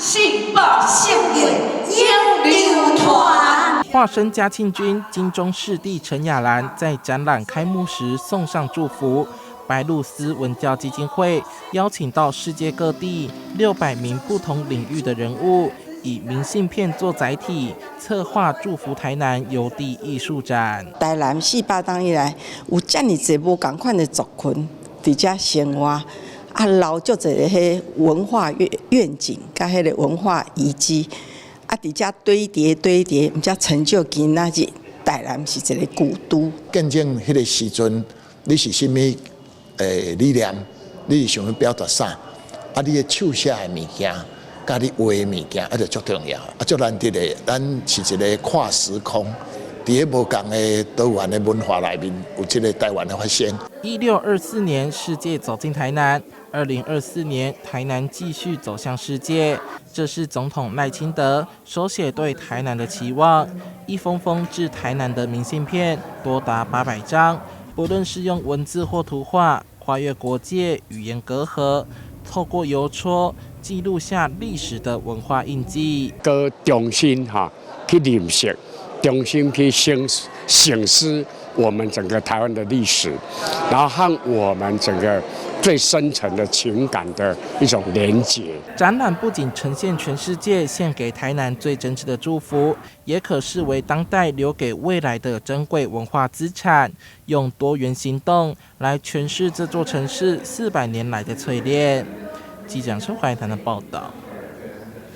信报献给英流团。化身嘉庆君金钟视帝陈雅兰在展览开幕时送上祝福。白鹭鸶文教基金会邀请到世界各地600名不同领域的人物，以明信片做载体，策划祝福台南邮递艺术展。台南400年以来，有这么多无同款的族群伫遮生活，留足侪个迄文化愿景，甲迄个文化遗迹，伫遮堆叠，毋则成就今仔日台南是一个古都。见证迄个时阵，你是甚物理念？你是想要表达啥？你的手写的物件。甲你画的物件，就足重要，足难得的。咱是一个跨时空，伫个无同的多元的文化内面，有这个台湾的发现。1624年，世界走进台南；2024年，台南继续走向世界。这是总统赖清德手写对台南的期望，一封封致台南的明信片多达800张，不论是用文字或图画，跨越国界、语言隔阂，透过邮戳记录下历史的文化印记，搁重新去认识，重新去省思我们整个台湾的历史，然后和我们整个最深层的情感的一种连结。展览不仅呈现全世界献给台南最真挚的祝福，也可视为当代留给未来的珍贵文化资产，用多元行动来诠释这座城市400年来的淬炼。记者陈怀谈的报道。